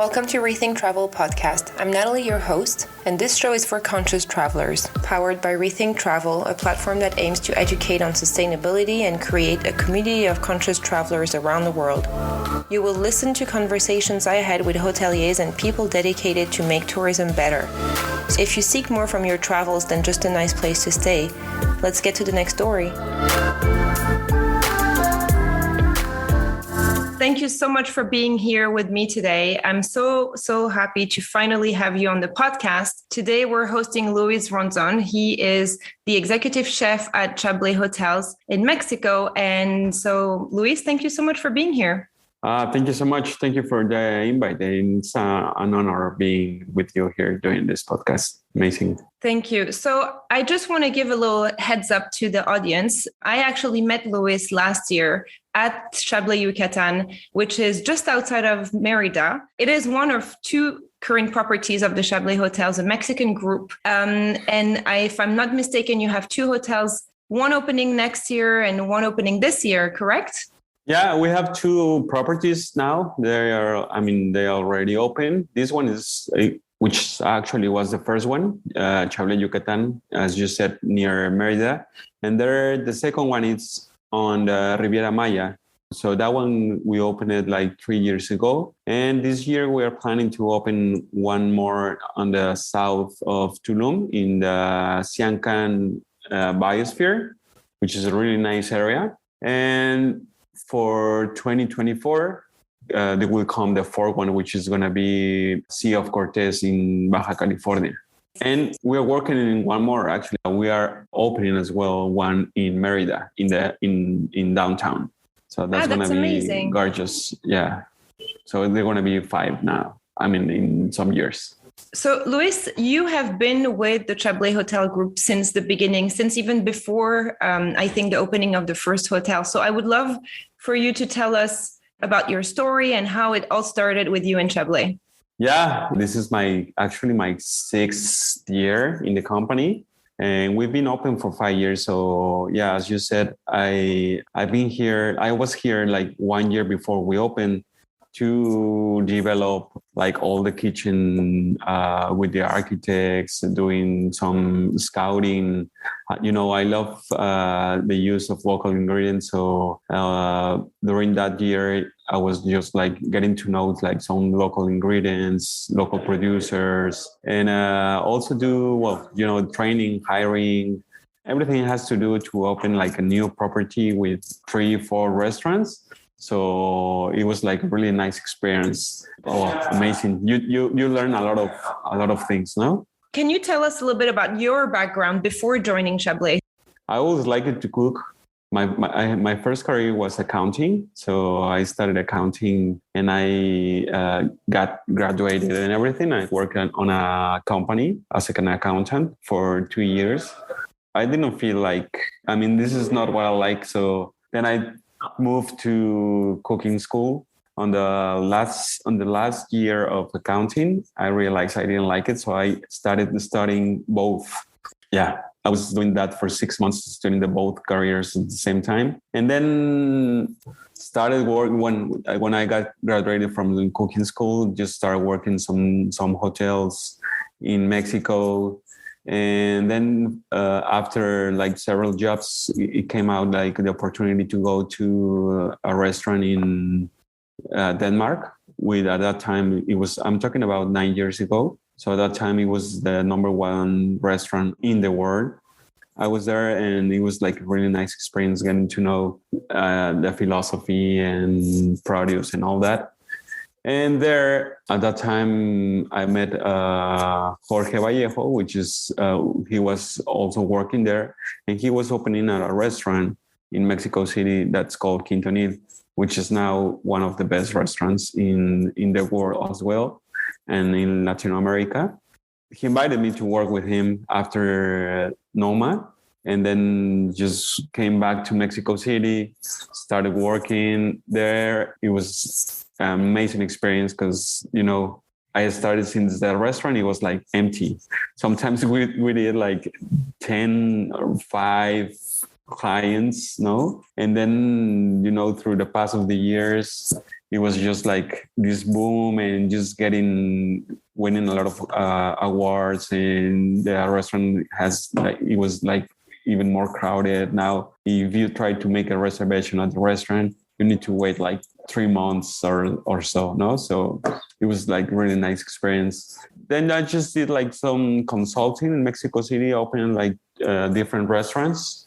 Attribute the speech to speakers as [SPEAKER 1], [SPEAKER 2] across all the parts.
[SPEAKER 1] Welcome to Rethink Travel podcast. I'm Natalie, your host, and this show is for conscious travelers, powered by Rethink Travel, a platform that aims to educate on sustainability and create a community of conscious travelers around the world. You will listen to conversations I had with hoteliers and people dedicated to make tourism better. So if you seek more from your travels than just a nice place to stay, let's get to the next story. Thank you so much for being here with me today. I'm so happy to finally have you on the podcast. Today, we're hosting Luis Ronzon. He is the executive chef at Chablé Hotels in Mexico. And so, Luis, thank you so much for being here.
[SPEAKER 2] Thank you so much. Thank you for the invite. It's an honor being with you here doing this podcast. Amazing.
[SPEAKER 1] Thank you. So I just want to give a little heads up to the audience. I actually met Luis last year at Chablé Yucatan, which is just outside of Mérida. It is one of two current properties of the Chablé Hotels, a Mexican group. And if I'm not mistaken, you have two hotels, one opening next year and one opening this year, correct?
[SPEAKER 2] Yeah, we have two properties now. They already open. This one is, which actually was the first one, Chablé Yucatan, as you said, near Mérida. And the second one is on the Riviera Maya. So that one, we opened it like 3 years ago. And this year we are planning to open one more on the south of Tulum in the Siancan biosphere, which is a really nice area. And for 2024, there will come the fourth one, which is going to be Sea of Cortez in Baja California. And we're working in one more, actually. We are opening as well one in Mérida, in downtown. So that's going to be amazing. Gorgeous. Yeah. So they're going to be 5 now. In some years.
[SPEAKER 1] So, Luis, you have been with the Chablé Hotel Group since the beginning, since even before, I think, the opening of the first hotel. So I would love for you to tell us about your story and how it all started with you in Chablé.
[SPEAKER 2] Yeah, this is my 6th year in the company. And we've been open for 5 years. So yeah, as you said, I've been here. I was here like 1 year before we opened to develop like all the kitchen with the architects, doing some scouting. I love the use of local ingredients. So during that year, I was just like getting to know like some local ingredients, local producers, and also do, training, hiring. Everything has to do to open like a new property with 3-4 restaurants. So it was like a really nice experience. Oh, amazing. You learn a lot of things, no?
[SPEAKER 1] Can you tell us a little bit about your background before joining Chablé?
[SPEAKER 2] I always liked to cook. My first career was accounting. So I studied accounting and I got graduated and everything. I worked on a company as an accountant for 2 years. I didn't feel like, this is not what I like. So then I moved to cooking school. On the last year of accounting, I realized I didn't like it, so I started studying both. Yeah, I was doing that for 6 months, studying both careers at the same time, and then started work when I got graduated from the cooking school. Just started working some hotels in Mexico. And then after like several jobs, it came out like the opportunity to go to a restaurant in Denmark. At that time, I'm talking about 9 years ago. So at that time, it was the number 1 restaurant in the world. I was there and it was like a really nice experience getting to know the philosophy and produce and all that. And there, at that time, I met Jorge Vallejo, which is, he was also working there. And he was opening a restaurant in Mexico City that's called Quintonil, which is now one of the best restaurants in the world as well, and in Latin America. He invited me to work with him after Noma, and then just came back to Mexico City, started working there. It was an amazing experience because, I started since the restaurant, it was like empty. Sometimes we did like 10 or 5 clients, no? And then, through the pass of the years, it was just like this boom and just winning a lot of awards, and the restaurant has like, it was like even more crowded. Now, if you try to make a reservation at the restaurant, you need to wait like 3 months or so, no? So it was like really nice experience. Then I just did like some consulting in Mexico City, opening like different restaurants.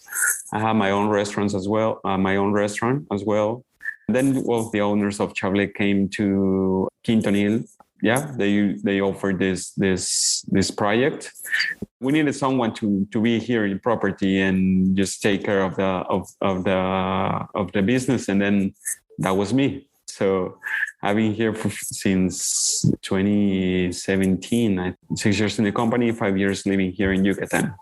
[SPEAKER 2] I have my own restaurants as well, my own restaurant as well. And then, well, the owners of Chablé came to Quintonil. Yeah, they offered this project. We needed someone to be here in property and just take care of the business, and then that was me. So I've been here since 2017. 6 years in the company, 5 years living here in Yucatan.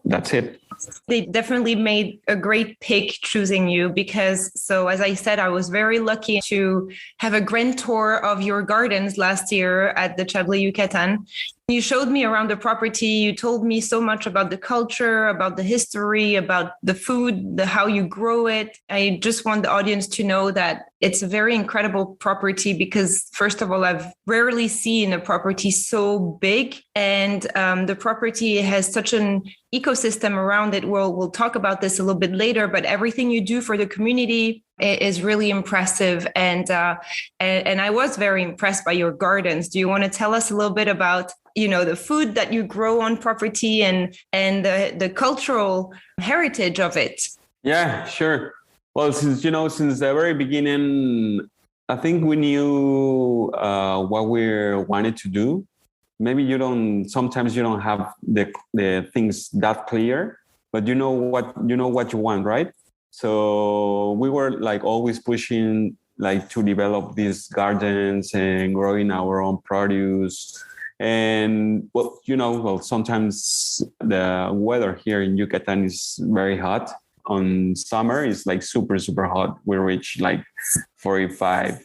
[SPEAKER 2] That's it.
[SPEAKER 1] They definitely made a great pick choosing you because, so as I said, I was very lucky to have a grand tour of your gardens last year at the Chablé Yucatan. You showed me around the property. You told me so much about the culture, about the history, about the food, how you grow it. I just want the audience to know that it's a very incredible property because, first of all, I've rarely seen a property so big, and the property has such an ecosystem around it. We'll talk about this a little bit later, but everything you do for the community is really impressive. And I was very impressed by your gardens. Do you want to tell us a little bit about, the food that you grow on property and the cultural heritage of it?
[SPEAKER 2] Yeah, sure. Well, since the very beginning, I think we knew what we wanted to do. Maybe sometimes you don't have the things that clear, but you know what you want, right? So we were like always pushing like to develop these gardens and growing our own produce. And sometimes the weather here in Yucatan is very hot. On summer, it's like super, super hot. We reach like 45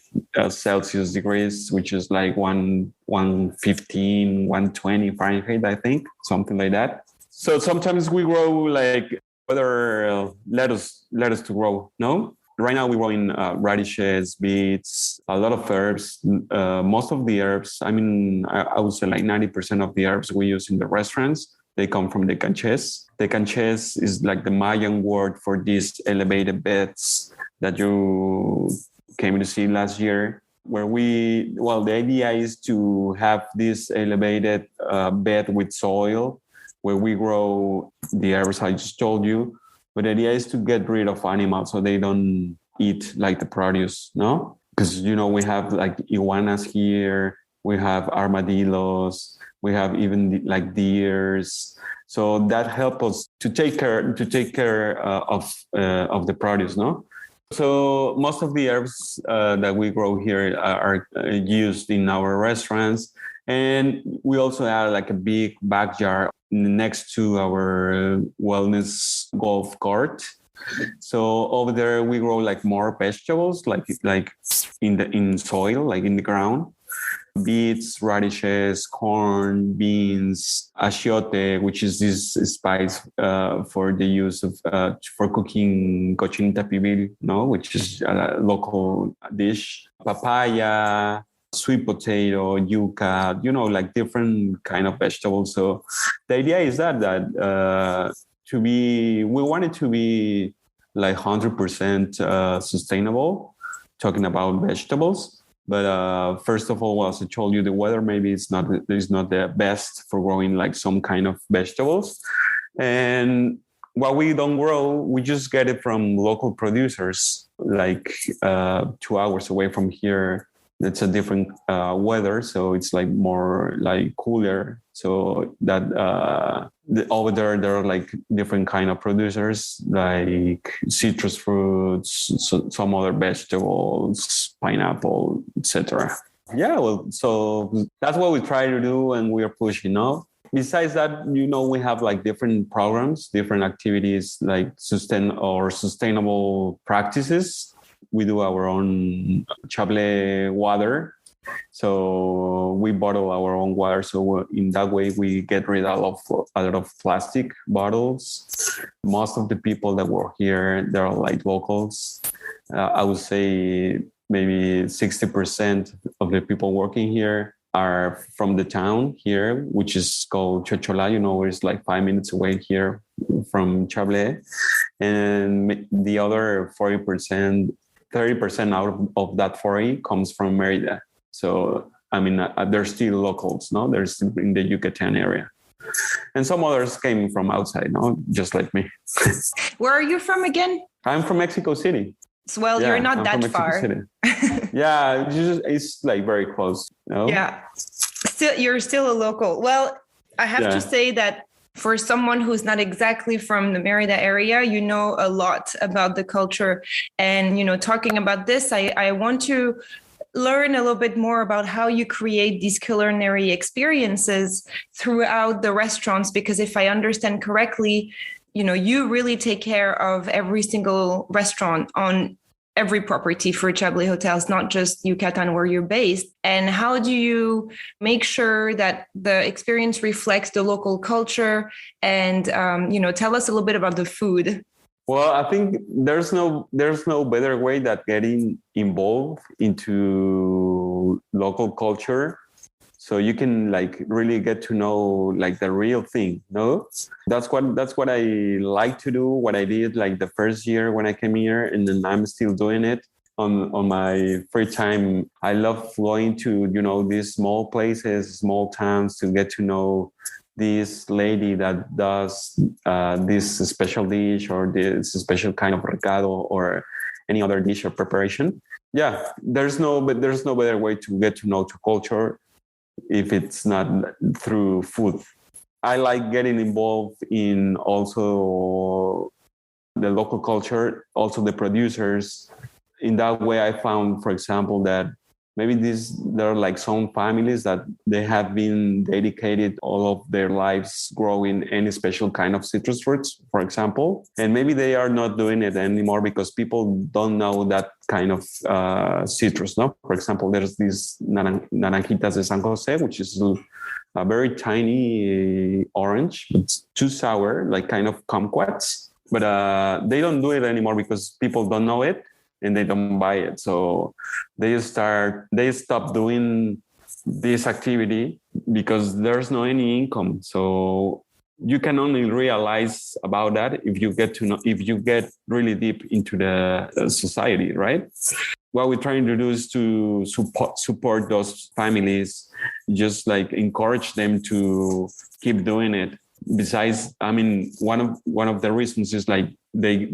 [SPEAKER 2] Celsius degrees, which is like 115, 120 Fahrenheit, I think, something like that. So sometimes we grow like other lettuce to grow, no? Right now we're growing radishes, beets, a lot of herbs. Most of the herbs, I would say like 90% of the herbs we use in the restaurants, they come from the canches. The canches is like the Mayan word for these elevated beds that you came to see last year, where the idea is to have this elevated bed with soil where we grow the herbs I just told you. But the idea is to get rid of animals so they don't eat like the produce, no? Because, we have like iguanas here, we have armadillos, we have even like deers. So that helps us to take care of the produce, no? So most of the herbs that we grow here are used in our restaurants. And we also have like a big backyard next to our wellness golf court. So over there we grow like more vegetables, like in soil, like in the ground. Beets, radishes, corn, beans, achiote, which is this spice for the use of for cooking cochinita pibil, no, which is a local dish. Papaya, sweet potato, yuca, like different kind of vegetables. So the idea is that we want it to be like 100% sustainable, talking about vegetables. But first of all, as I told you, the weather maybe is not the best for growing like some kind of vegetables. And what we don't grow, we just get it from local producers, like 2 hours away from here. It's a different weather, so it's like more like cooler. So that over there are like different kind of producers, like citrus fruits, some other vegetables, pineapple, etc. Yeah, well, so that's what we try to do, and we are pushing up. Besides that, we have like different programs, different activities, like sustainable practices. We do our own Chablé water. So we bottle our own water. So in that way, we get rid of a lot of plastic bottles. Most of the people that work here, they're like locals. I would say maybe 60% of the people working here are from the town here, which is called Chochola, where it's like 5 minutes away here from Chablé. And the other 40%, 30% out of that 40 comes from Merida. So, I mean, they're still locals, no? They're still in the Yucatan area. And some others came from outside, no? Just like me.
[SPEAKER 1] Where are you from again?
[SPEAKER 2] I'm from Mexico City.
[SPEAKER 1] Well, you're not that far.
[SPEAKER 2] Yeah, it's like very close.
[SPEAKER 1] Yeah. You're still a local. Well, I have to say that for someone who's not exactly from the Merida area, you know a lot about the culture. And, talking about this, I want to learn a little bit more about how you create these culinary experiences throughout the restaurants, because if I understand correctly, you really take care of every single restaurant on every property for Chablé Hotels, not just Yucatan where you're based. And how do you make sure that the experience reflects the local culture? And, tell us a little bit about the food.
[SPEAKER 2] Well, I think there's no better way than getting involved into local culture, so you can like really get to know like the real thing. No, that's what I like to do. What I did like the first year when I came here, and then I'm still doing it on my free time. I love going to these small places, small towns, to get to know this lady that does this special dish or this special kind of recado or any other dish or preparation. Yeah, there's no better way to get to know to culture if it's not through food. I like getting involved in also the local culture, also the producers. In that way, I found, for example, that maybe there are like some families that they have been dedicated all of their lives growing any special kind of citrus fruits, for example. And maybe they are not doing it anymore because people don't know that kind of citrus, no? For example, there's these naranjitas de San Jose, which is a very tiny orange. It's too sour, like kind of kumquats. But they don't do it anymore because people don't know it and they don't buy it. So they stop doing this activity because there's no any income. So you can only realize about that if you get really deep into the society, right? What we're trying to do is to support those families, just like encourage them to keep doing it. Besides, I mean, one of the reasons is like they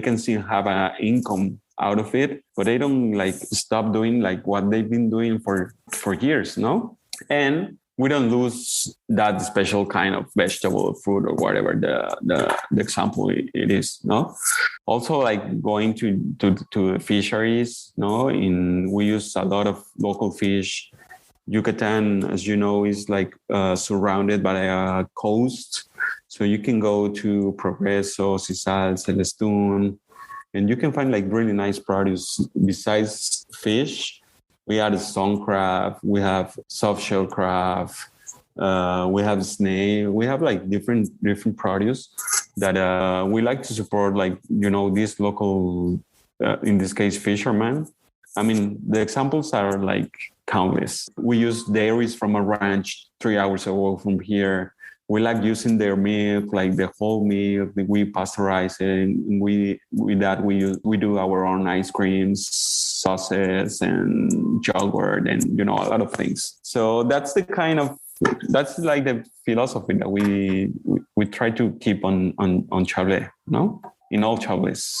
[SPEAKER 2] can still have an income out of it, but they don't like stop doing like what they've been doing for years, no? And we don't lose that special kind of vegetable, fruit, or whatever the example it is, no? Also, like going to fisheries, no? We use a lot of local fish. Yucatan, as you know, is like surrounded by a coast. So you can go to Progreso, Sisal, Celestún, and you can find like really nice produce. Besides fish, we have stone crab, we have soft shell crab, we have snail, we have like different produce that we like to support, like, these local, in this case, fishermen. I mean, the examples are like countless. We use dairies from a ranch 3 hours away from here. We like using their milk, like the whole milk. We pasteurize it, and we do our own ice creams, sauces, and yogurt, and a lot of things. So that's like the philosophy that we try to keep on Chablé, no? In all Chablés.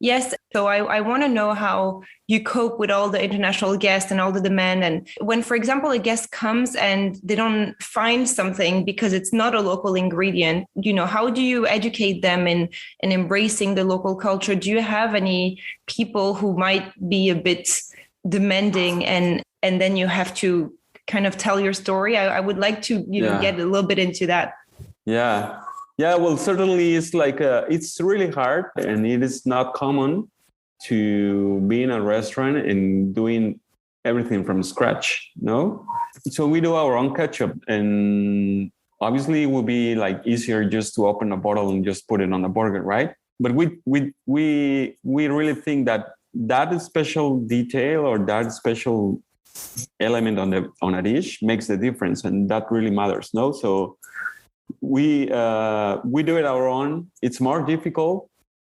[SPEAKER 1] Yes. So I want to know how you cope with all the international guests and all the demand. And when, for example, a guest comes and they don't find something because it's not a local ingredient, how do you educate them in embracing the local culture? Do you have any people who might be a bit demanding and then you have to kind of tell your story? I would like to get a little bit into that.
[SPEAKER 2] Yeah. Yeah, well, certainly it's like it's really hard, and it is not common to be in a restaurant and doing everything from scratch, no? So we do our own ketchup, and obviously it would be like easier just to open a bottle and just put it on a burger, right? But we really think that that special detail or that special element on a dish makes the difference, and that really matters. No, so we do it our own. It's more difficult,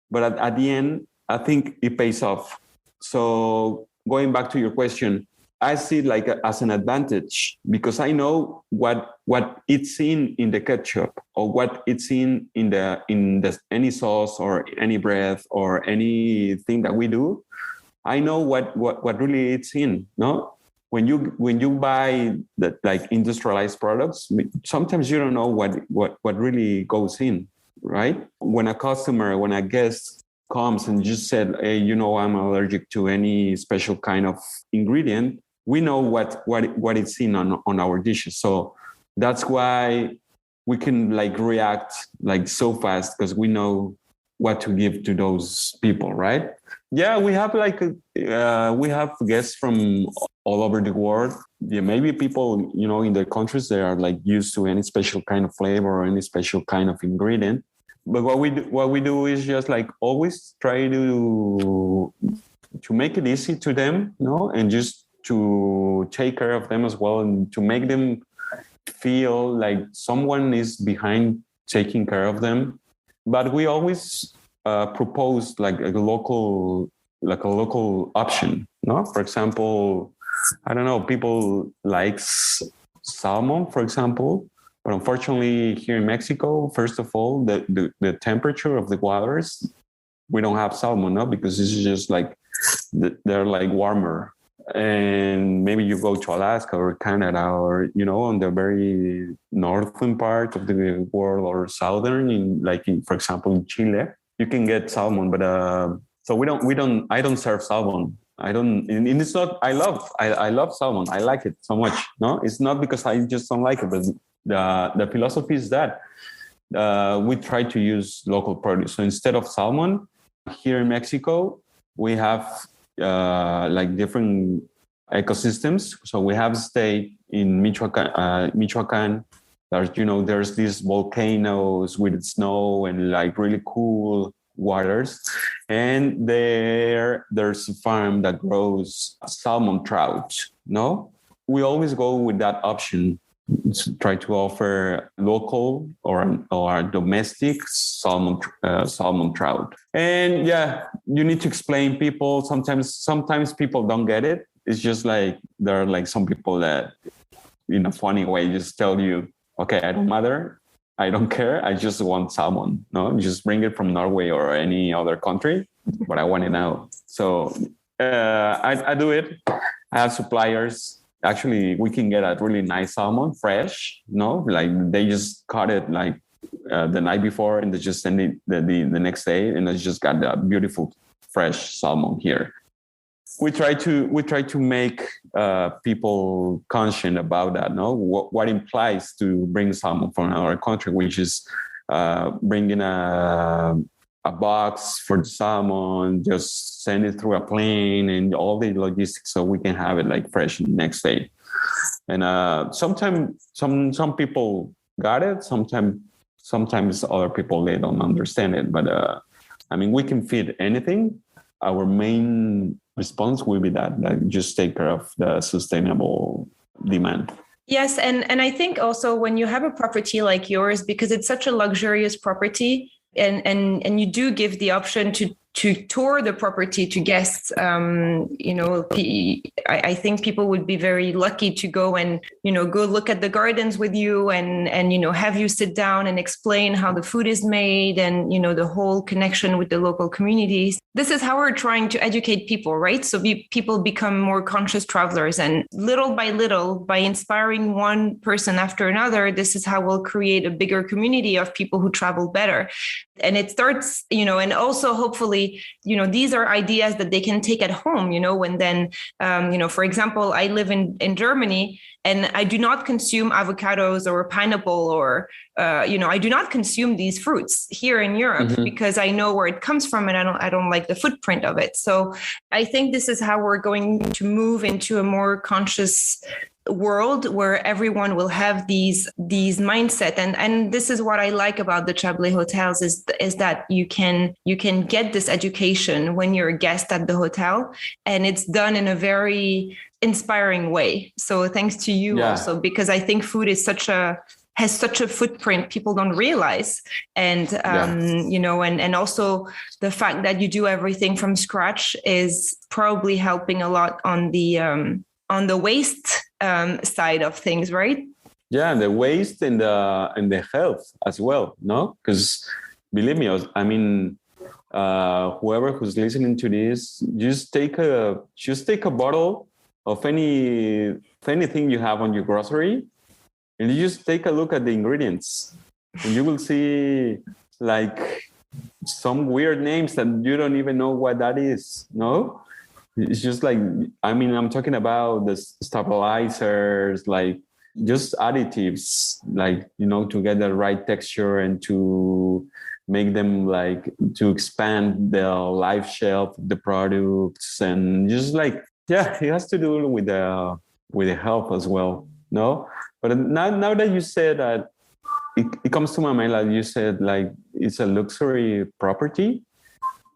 [SPEAKER 2] but at the end, I think it pays off. So going back to your question, I see it like as an advantage because I know what it's in the ketchup or what it's in the any sauce or any bread or anything that we do. I know what really it's in. No, when you buy that like industrialized products, sometimes you don't know what really goes in, right? When a guest comes and just said, hey, I'm allergic to any special kind of ingredient, we know what it's in on our dishes. So that's why we can like react like so fast because we know what to give to those people, right? Yeah, we have we have guests from all over the world. Yeah, maybe people, in their countries, they are like used to any special kind of flavor or any special kind of ingredient. But what we do is just like always try to make it easy to them, and just to take care of them as well, and to make them feel like someone is behind taking care of them. But we always propose like a local option. No, for example, I don't know, people like salmon, for example. But unfortunately, here in Mexico, first of all, the temperature of the waters, we don't have salmon, no, because it's just like they're like warmer. And maybe you go to Alaska or Canada or, on the very northern part of the world or southern, for example, in Chile, you can get salmon. But so I don't serve salmon. And it's not, I love salmon. I like it so much. No, it's not because I just don't like it, but the philosophy is that we try to use local produce. So instead of salmon, here in Mexico, we have like different ecosystems. So we have stayed in Michoacan. There's these volcanoes with snow and like really cool waters. And there's a farm that grows salmon trout. No, we always go with that option. Try to offer local or domestic salmon trout. And yeah, you need to explain people. Sometimes people don't get it. It's just like there are like some people that in a funny way just tell you, okay, I don't matter, I don't care, I just want salmon. No, just bring it from Norway or any other country, but I want it now. So I do it. I have suppliers. Actually, we can get a really nice salmon, fresh, like they just caught it like the night before and they just send it the next day, and it's just got a beautiful fresh salmon here. We try to make people conscious about that, what implies to bring salmon from our country, which is bringing a box for the salmon, just send it through a plane and all the logistics so we can have it like fresh the next day. And sometimes some people got it, sometimes other people, they don't understand it. But we can feed anything. Our main response will be that just take care of the sustainable demand.
[SPEAKER 1] Yes. And I think also when you have a property like yours, because it's such a luxurious property, and you do give the option to tour the property to guests. I think people would be very lucky to go and, go look at the gardens with you and have you sit down and explain how the food is made and, the whole connection with the local communities. This is how we're trying to educate people, right? So people become more conscious travelers, and little by little, by inspiring one person after another, this is how we'll create a bigger community of people who travel better. And it starts, and also hopefully, these are ideas that they can take at home, and then, for example, I live in Germany and I do not consume avocados or pineapple or, I do not consume these fruits here in Europe because I know where it comes from and I don't like the footprint of it. So I think this is how we're going to move into a more conscious world where everyone will have these mindset, and this is what I like about the Chablé Hotels is that you can get this education when you're a guest at the hotel, and it's done in a very inspiring way. So thanks to you also, because I think food is has such a footprint people don't realize. And, and also the fact that you do everything from scratch is probably helping a lot on the waste side of things, right?
[SPEAKER 2] Yeah, the waste and the health as well, no? Because believe me, I mean, whoever who's listening to this, just take a bottle of anything you have on your grocery, and you just take a look at the ingredients, and you will see like some weird names that you don't even know what that is. No, it's just like, I mean, I'm talking about the stabilizers, like just additives, like, to get the right texture and to make them like to expand the life shelf of the products, and just like, yeah, it has to do with the health as well. No, but now that you said that, it comes to my mind, like you said, like it's a luxury property.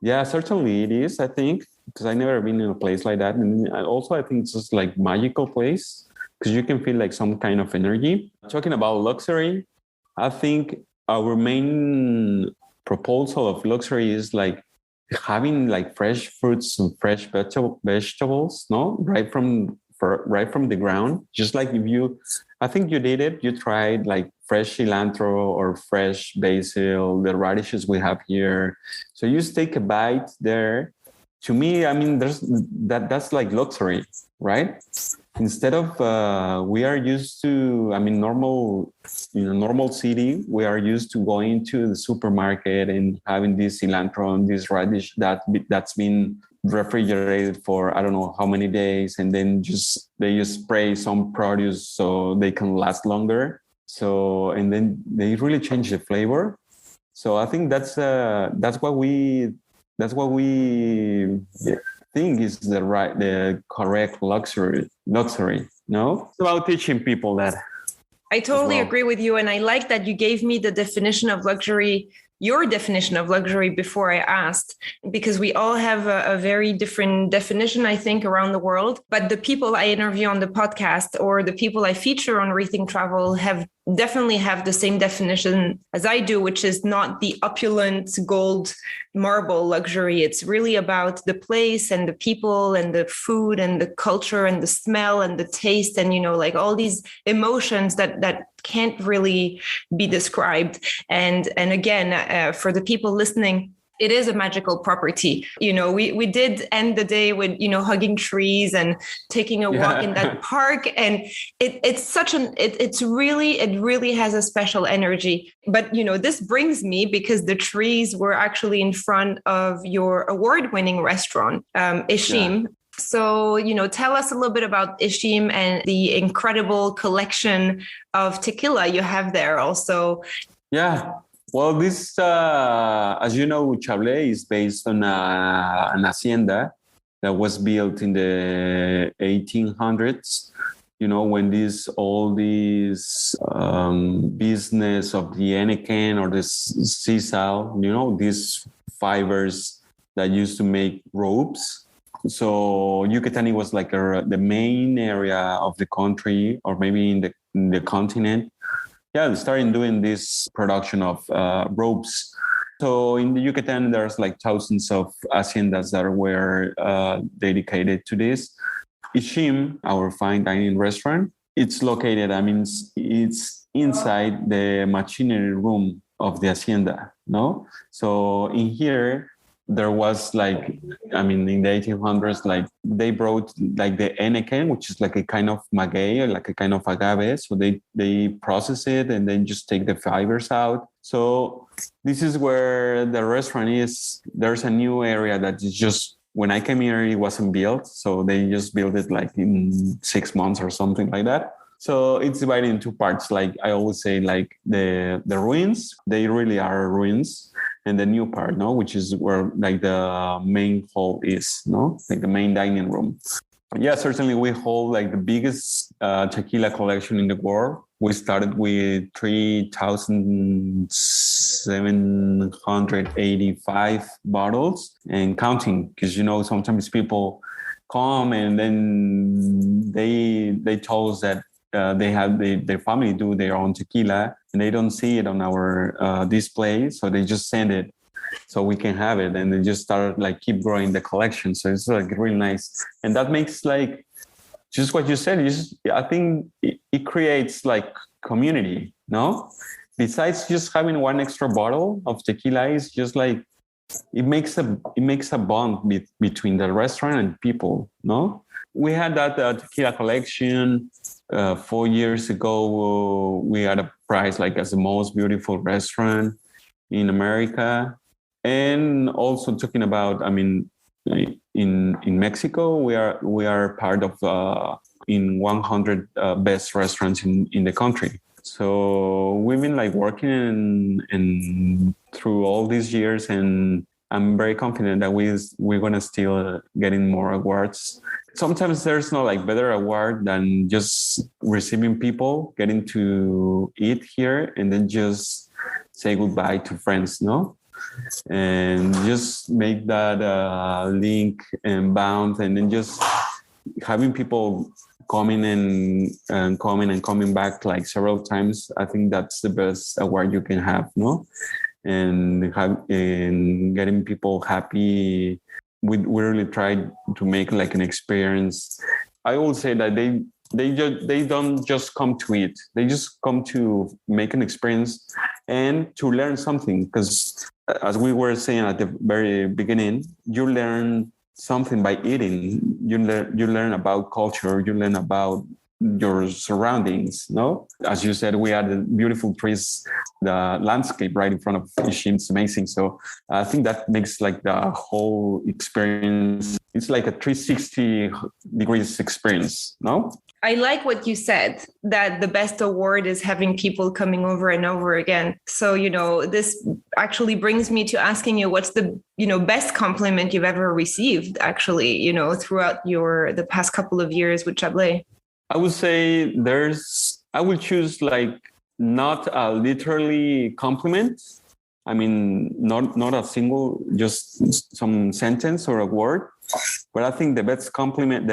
[SPEAKER 2] Yeah, certainly it is, I think, because I've never been in a place like that. And also I think it's just like magical place, because you can feel like some kind of energy. Talking about luxury, I think our main proposal of luxury is like having like fresh fruits and fresh vegetables, no, right from the ground. Just like I think you did it. You tried like fresh cilantro or fresh basil, the radishes we have here. So you just take a bite there. To me, I mean, that's like luxury, right? Instead of we are used to, I mean, normal city, we are used to going to the supermarket and having this cilantro and this radish that's been refrigerated for I don't know how many days, and then they just spray some produce so they can last longer. So, and then they really change the flavor. So I think that's what we think is the correct luxury. No, it's about teaching people that.
[SPEAKER 1] I totally agree with you, and I like that you gave me the definition of luxury, your definition of luxury, before I asked, because we all have a very different definition, I think, around the world. But the people I interview on the podcast or the people I feature on Rethink Travel definitely have the same definition as I do, which is not the opulent gold marble luxury. It's really about the place and the people and the food and the culture and the smell and the taste and, like all these emotions that can't really be described. And again, for the people listening, it is a magical property. We did end the day with, hugging trees and taking a walk in that park. And it really has a special energy. But, this brings me, because the trees were actually in front of your award-winning restaurant, Ishim. Yeah. So, tell us a little bit about Ishim and the incredible collection of tequila you have there also.
[SPEAKER 2] Yeah. Well, this, as you know, Chablé is based on an hacienda that was built in the 1800s. When all these business of the Anakin or the sisal, these fibers that used to make ropes. So Yucatán was like the main area of the country, or maybe in the continent. Yeah, starting doing this production of ropes. So in the Yucatan, there's like thousands of haciendas that were dedicated to this. Ishim, our fine dining restaurant, it's located, it's inside the machinery room of the hacienda, no? So in here, there was in the 1800s, they brought the anakin, which is like a kind of maguey or like a kind of agave. So they process it and then just take the fibers out. So this is where the restaurant is. There's a new area that is just, when I came here, it wasn't built. So they just built it in 6 months or something like that. So it's divided in two parts. Like I always say, the ruins, they really are ruins. And the new part, which is where the main hall is, like the main dining room. Yeah, certainly we hold like the biggest tequila collection in the world. We started with 3,785 bottles and counting, because sometimes people come and then they told us that their family do their own tequila and they don't see it on our display, so they just send it so we can have it, and then just start like keep growing the collection. So it's like really nice, and that makes like just what you said. I think it creates like community. No, besides just having one extra bottle of tequila, is just like it makes a bond between the restaurant and people. No, we had that tequila collection 4 years ago. We had a prize like as the most beautiful restaurant in America. And also talking about, I mean, in Mexico, we are part of in 100 best restaurants in the country. So we've been like working and through all these years, and I'm very confident that we're gonna still getting more awards. Sometimes there's no like better award than just receiving people, getting to eat here, and then just say goodbye to friends, no? And just make that link and bound, and then just having people coming and coming back like several times. I think that's the best award you can have, no? And getting people happy. We really tried to make like an experience. I will say that they don't just come to eat. They just come to make an experience and to learn something. Because as we were saying at the very beginning, you learn something by eating. You learn about culture. You learn about your surroundings. No, as you said, we had the beautiful trees, the landscape right in front of Ishim. It's amazing. So I think that makes like the whole experience. It's like a 360 degrees experience. No.
[SPEAKER 1] I like what you said, that the best award is having people coming over and over again. So, this actually brings me to asking you, what's the, best compliment you've ever received, actually, throughout the past couple of years with Chablé?
[SPEAKER 2] I would say I would choose like not a literally compliment. I mean, not a single, just some sentence or a word. But I think the best compliment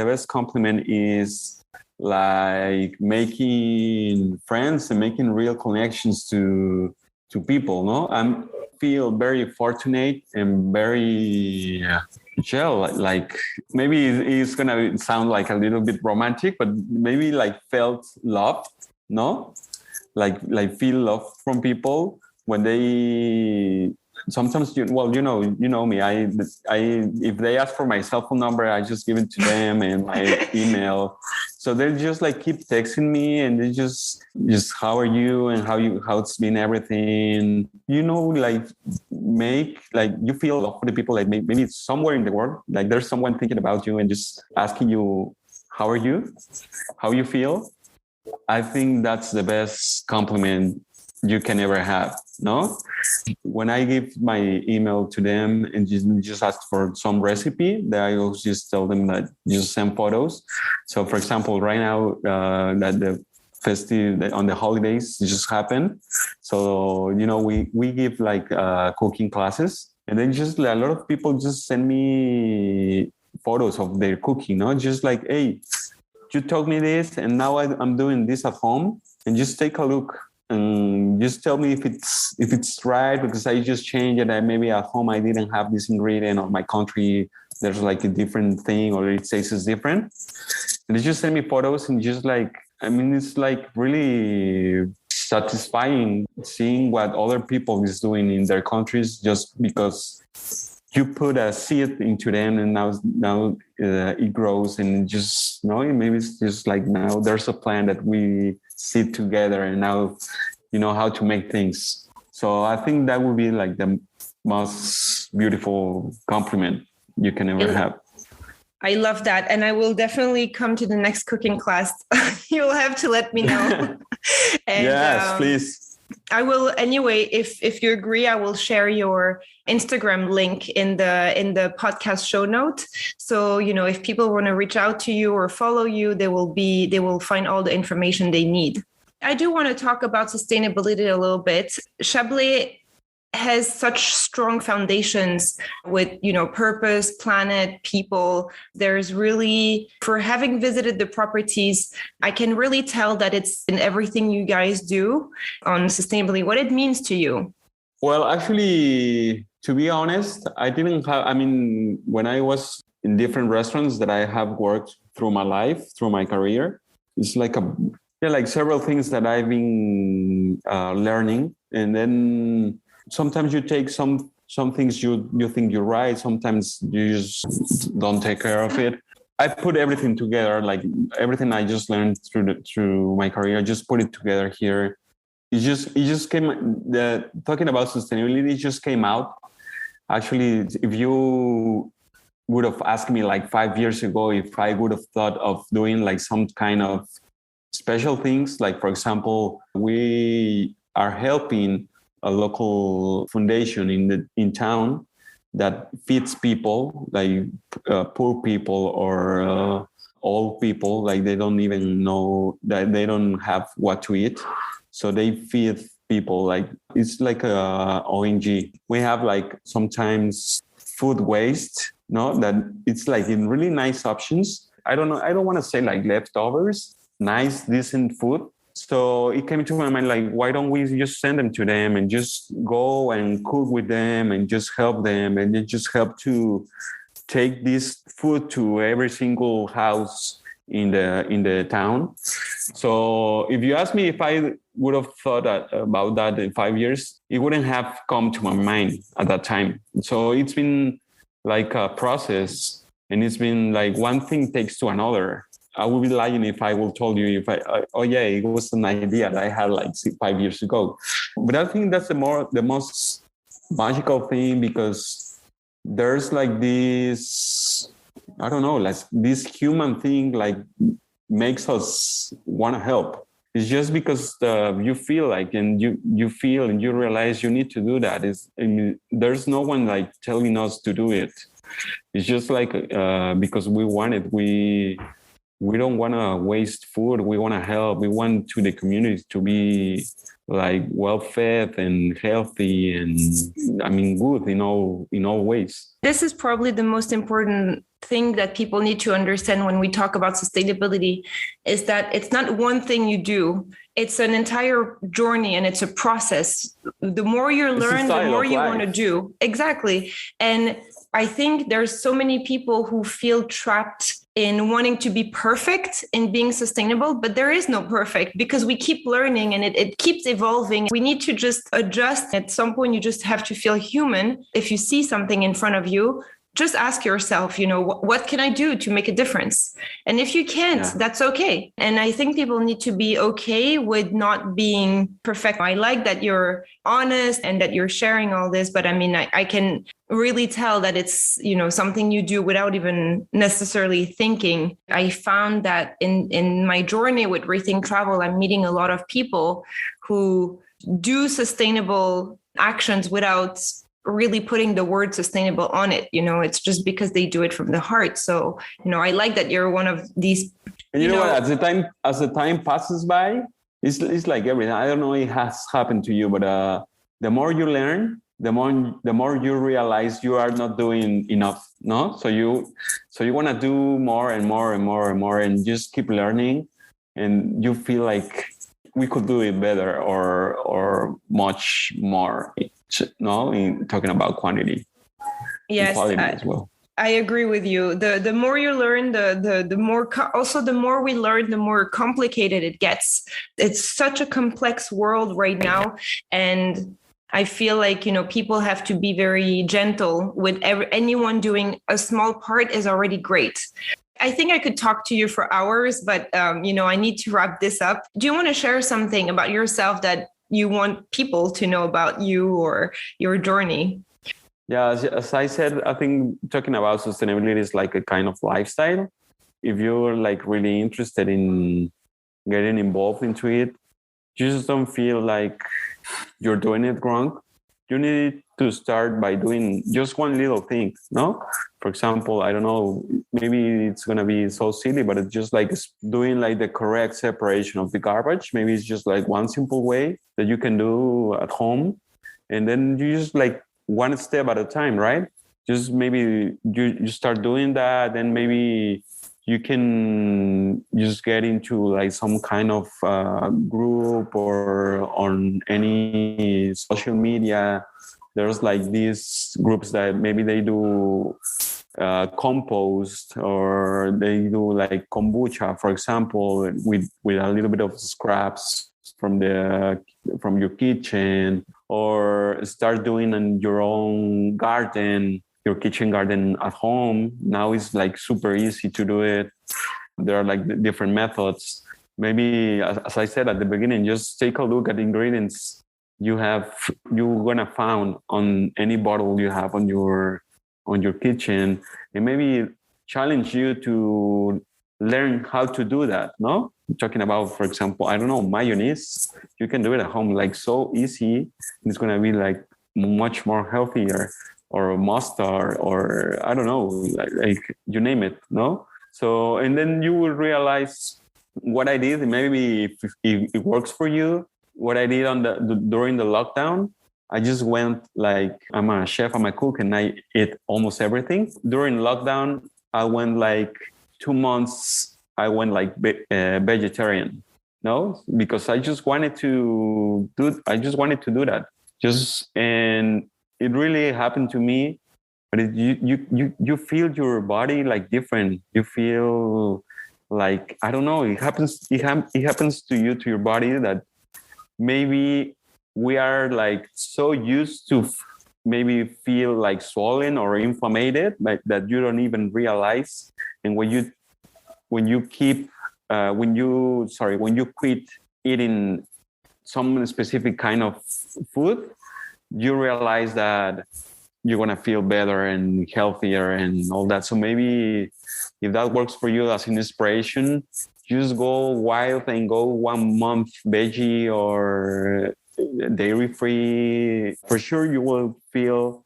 [SPEAKER 2] is like making friends and making real connections to people. No, I feel very fortunate and very like maybe it's gonna sound like a little bit romantic, but maybe like felt loved. No, like feel love from people when they. Sometimes, you know me. I if they ask for my cell phone number, I just give it to them and my email. So they just like keep texting me, and they just how are you and how it's been everything. Like make like you feel love for the people. Like maybe it's somewhere in the world, like there's someone thinking about you and just asking you how are you, how you feel. I think that's the best compliment you can ever have. No, when I give my email to them and just ask for some recipe, that I always just tell them that just send photos. So for example, right now that the festive on the holidays just happened, so we give like cooking classes, and then just a lot of people just send me photos of their cooking. Just like, hey, you told me this, and now I'm doing this at home, and just take a look. And just tell me if it's right, because I just changed it. And maybe at home I didn't have this ingredient, or my country there's like a different thing, or it says it's different. And they just send me photos, and just like, I mean, it's like really satisfying seeing what other people is doing in their countries, just because you put a seed into them, and now it grows, and just maybe it's just like now there's a plan that we sit together, and now how to make things. So I think that would be like the most beautiful compliment you can ever have.
[SPEAKER 1] I love that. And I will definitely come to the next cooking class. You'll have to let me know.
[SPEAKER 2] And, yes, please.
[SPEAKER 1] I will anyway. If you agree, I will share your Instagram link in the podcast show note. So if people want to reach out to you or follow you, they will find all the information they need. I do want to talk about sustainability a little bit. Chablé has such strong foundations with purpose, planet, people. There's really, for having visited the properties, I can really tell that it's in everything you guys do on sustainability, what it means to you.
[SPEAKER 2] Well, actually, to be honest, when I was in different restaurants that I have worked through my life, through my career, it's like several things that I've been learning. And then sometimes you take some things you think you're right. Sometimes you just don't take care of it. I put everything together, like everything I just learned through my career. I just put it together here. It just came. Talking about sustainability just came out. Actually, if you would have asked me like 5 years ago if I would have thought of doing like some kind of special things, like for example, we are helping a local foundation in town that feeds people, like poor people or old people, like they don't even know that they don't have what to eat, so they feed people. Like it's like a ONG. We have like sometimes food waste, that it's like in really nice options. I don't want to say like leftovers, nice decent food. So it came to my mind, like, why don't we just send them to them and just go and cook with them and just help them and then just help to take this food to every single house in the town. So if you ask me if I would have thought about that in 5 years, it wouldn't have come to my mind at that time. So it's been like a process, and it's been like one thing takes to another. I would be lying if I will told you it was an idea that I had like 5 years ago. But I think that's the most magical thing, because there's like this, I don't know, like this human thing like makes us want to help. It's just because you feel like, and you feel and you realize you need to do that. There's no one like telling us to do it. It's just like because we want it. We don't want to waste food. We want to help. We want the community to be like well fed and healthy and good in all ways.
[SPEAKER 1] This is probably the most important thing that people need to understand when we talk about sustainability, is that it's not one thing you do. It's an entire journey and it's a process. The more you learn, the more you want to do. Exactly. And I think there's so many people who feel trapped in wanting to be perfect in being sustainable, but there is no perfect, because we keep learning and it keeps evolving. We need to just adjust. At some point, you just have to feel human. If you see something in front of you, just ask yourself, what can I do to make a difference? And if you can't, that's okay. And I think people need to be okay with not being perfect. I like that you're honest and that you're sharing all this, but I can really tell that it's, something you do without even necessarily thinking. I found that in my journey with Rethink Travel, I'm meeting a lot of people who do sustainable actions without really putting the word sustainable on it. It's just because they do it from the heart. So, I like that you're one of these.
[SPEAKER 2] And you know what? As the time passes by, it's like everything. I don't know if it has happened to you, but the more you learn, the more you realize you are not doing enough. No, so you want to do more and more and more and more, and just keep learning, and you feel like we could do it better or much more. In talking about quantity,
[SPEAKER 1] yes,
[SPEAKER 2] quality as well.
[SPEAKER 1] I agree with you. The more you learn, the more also the more we learn, the more complicated it gets. It's such a complex world right now, and I feel like people have to be very gentle with anyone doing a small part is already great. I think I could talk to you for hours, but I need to wrap this up. Do you want to share something about yourself that you want people to know about you or your journey?
[SPEAKER 2] Yeah, as I said, I think talking about sustainability is like a kind of lifestyle. If you're like really interested in getting involved into it, you just don't feel like you're doing it wrong, you need to start by doing just one little thing, no? For example, I don't know, maybe it's going to be so silly, but it's just like doing like the correct separation of the garbage. Maybe it's just like one simple way that you can do at home. And then you just like one step at a time, right? Just maybe you start doing that, then maybe you can just get into like some kind of group or on any social media. There's like these groups that maybe they do compost, or they do like kombucha, for example, with a little bit of scraps from your kitchen, or start doing in your own garden, your kitchen garden at home. Now it's like super easy to do it. There are like different methods. Maybe, as I said at the beginning, just take a look at the ingredients you're gonna find on any bottle you have on your kitchen, and maybe challenge you to learn how to do that. No, I'm talking about, for example, I don't know, mayonnaise. You can do it at home, like so easy. It's gonna be like much more healthier. Or mustard, or I don't know, like you name it, no? So, and then you will realize what I did. Maybe if it works for you, what I did during the lockdown, I just went like, I'm a chef, I'm a cook, and I eat almost everything. During lockdown, I went like 2 months, I went like vegetarian, no? Because I just wanted to do that. And it really happened to me, but you feel your body like different. You feel like, I don't know, it happens to you, to your body, that maybe we are like so used to maybe feel like swollen or inflamed, like that you don't even realize. And when you quit eating some specific kind of food, you realize that you're going to feel better and healthier and all that. So maybe if that works for you as an inspiration, just go wild and go 1 month veggie or dairy free. For sure, you will feel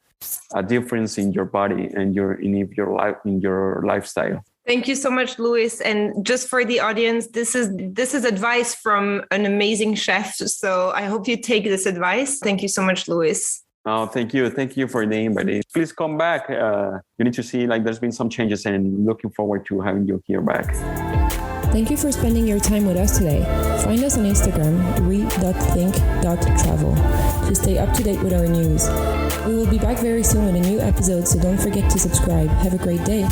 [SPEAKER 2] a difference in your body and in your lifestyle.
[SPEAKER 1] Thank you so much, Luis. And just for the audience, this is advice from an amazing chef. So I hope you take this advice. Thank you so much, Luis.
[SPEAKER 2] Oh, thank you. Thank you for the invite. Please come back. You need to see, like, there's been some changes, and looking forward to having you here back.
[SPEAKER 1] Thank you for spending your time with us today. Find us on Instagram, re.think.travel, to stay up to date with our news. We will be back very soon with a new episode, so don't forget to subscribe. Have a great day.